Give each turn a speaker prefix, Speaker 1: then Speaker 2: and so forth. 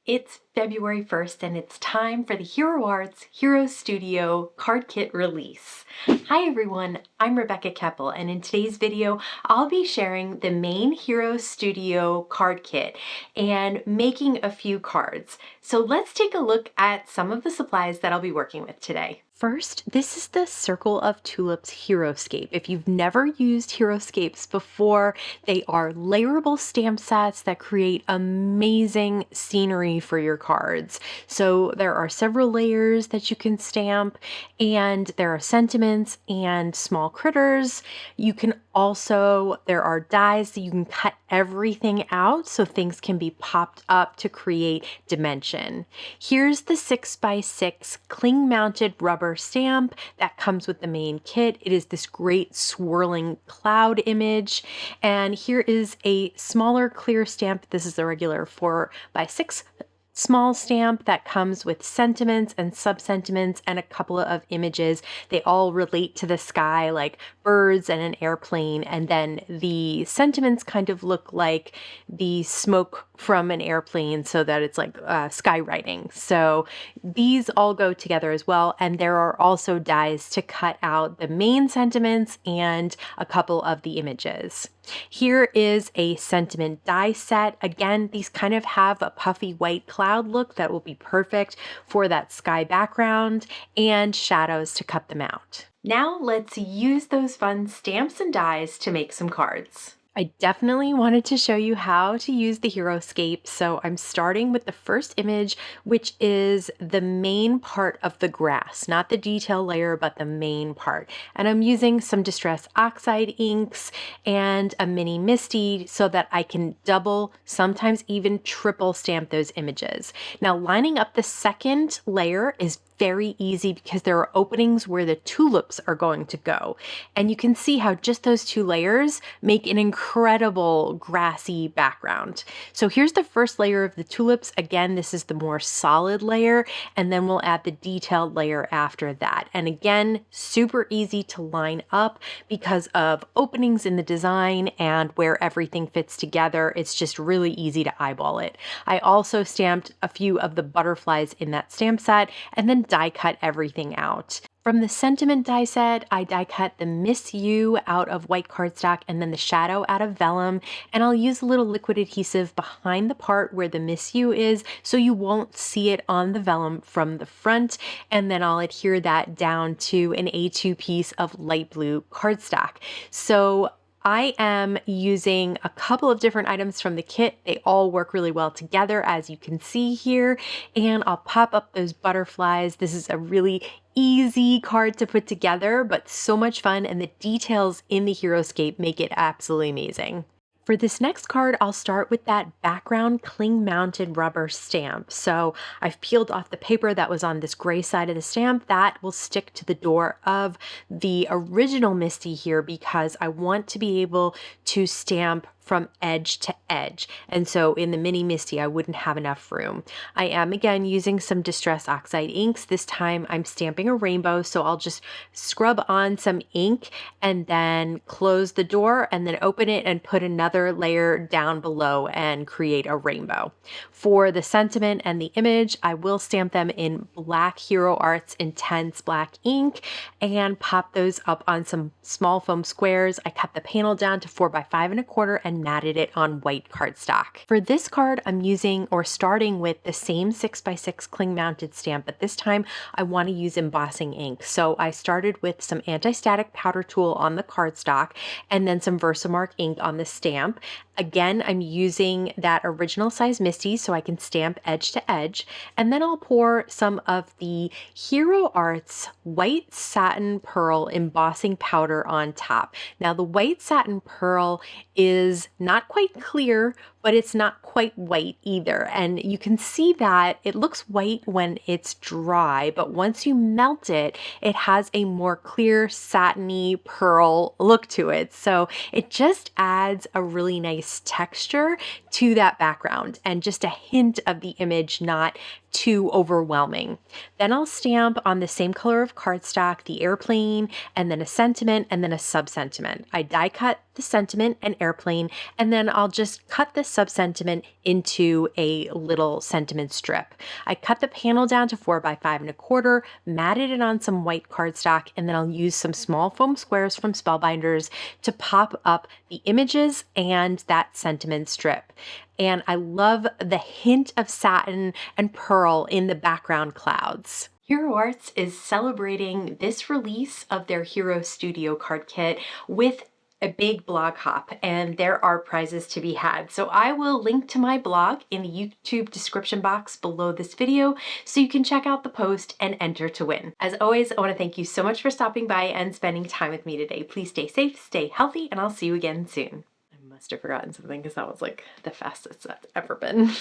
Speaker 1: It's February 1st and it's time for the Hero Arts Hero Studio card kit release. Hi everyone, I'm Rebecca Keppel, and in today's video I'll be sharing the main Hero Studio card kit and making a few cards. So let's take a look at some of the supplies that I'll be working with today. First, this is the Circle of Tulips Heroscape. If you've never used Heroscapes before, they are layerable stamp sets that create amazing scenery for your cards. So there are several layers that you can stamp, and there are sentiments and small critters. You can also, there are dies that you can cut everything out so things can be popped up to create dimension. Here's the 6x6 cling mounted rubber stamp that comes with the main kit. It is this great swirling cloud image. And here is a smaller clear stamp. This is the regular 4x6 small stamp that comes with sentiments and sub-sentiments and a couple of images. They all relate to the sky, like birds and an airplane, and then the sentiments kind of look like the smoke from an airplane, so that it's like skywriting. So these all go together as well, and there are also dies to cut out the main sentiments and a couple of the images. Here is a sentiment die set. Again, these kind of have a puffy white cloud look that will be perfect for that sky background, and shadows to cut them out. Now let's use those fun stamps and dies to make some cards. I definitely wanted to show you how to use the Heroscape, so I'm starting with the first image, which is the main part of the grass, not the detail layer, but the main part. And I'm using some Distress Oxide inks and a mini Misty so that I can double, sometimes even triple stamp those images. Now, lining up the second layer is very easy because there are openings where the tulips are going to go. And you can see how just those two layers make an incredible grassy background. So here's the first layer of the tulips. Again, this is the more solid layer, and then we'll add the detailed layer after that. And again, super easy to line up because of openings in the design and where everything fits together. It's just really easy to eyeball it. I also stamped a few of the butterflies in that stamp set, and then die cut everything out. From the sentiment die set, I die cut the Miss You out of white cardstock and then the shadow out of vellum, and I'll use a little liquid adhesive behind the part where the Miss You is so you won't see it on the vellum from the front, and then I'll adhere that down to an A2 piece of light blue cardstock. So I am using a couple of different items from the kit. They all work really well together, as you can see here, and I'll pop up those butterflies. This is a really easy card to put together, but so much fun, and the details in the Heroscape make it absolutely amazing. For this next card, I'll start with that background cling mounted rubber stamp. So I've peeled off the paper that was on this gray side of the stamp. That will stick to the door of the original Misty here because I want to be able to stamp from edge to edge. And so in the mini Misty, I wouldn't have enough room. I am again using some Distress Oxide inks. This time I'm stamping a rainbow, so I'll just scrub on some ink and then close the door and then open it and put another layer down below and create a rainbow. For the sentiment and the image, I will stamp them in black Hero Arts Intense black ink and pop those up on some small foam squares. I cut the panel down to 4x5¼ and matted it on white cardstock. For this card, I'm using or starting with the same 6x6 cling mounted stamp, but this time I want to use embossing ink. So I started with some anti-static powder tool on the cardstock and then some VersaMark ink on the stamp. Again, I'm using that original size Misty so I can stamp edge to edge, and then I'll pour some of the Hero Arts white satin pearl embossing powder on top. Now the white satin pearl is not quite clear, but it's not quite white either. And you can see that it looks white when it's dry, but once you melt it, it has a more clear satiny pearl look to it. So it just adds a really nice texture to that background and just a hint of the image, not too overwhelming. Then I'll stamp on the same color of cardstock, the airplane, and then a sentiment, and then a sub-sentiment. I die cut the sentiment and airplane, and then I'll just cut the sub-sentiment into a little sentiment strip. I cut the panel down to 4 by 5 1/4, matted it on some white cardstock, and then I'll use some small foam squares from Spellbinders to pop up the images and that sentiment strip. And I love the hint of satin and pearl in the background clouds. Hero Arts is celebrating this release of their Hero Studio card kit with a big blog hop, and there are prizes to be had. So I will link to my blog in the YouTube description box below this video so you can check out the post and enter to win. As always, I want to thank you so much for stopping by and spending time with me today. Please stay safe, stay healthy, and I'll see you again soon. I must have forgotten something because that was like the fastest that's ever been.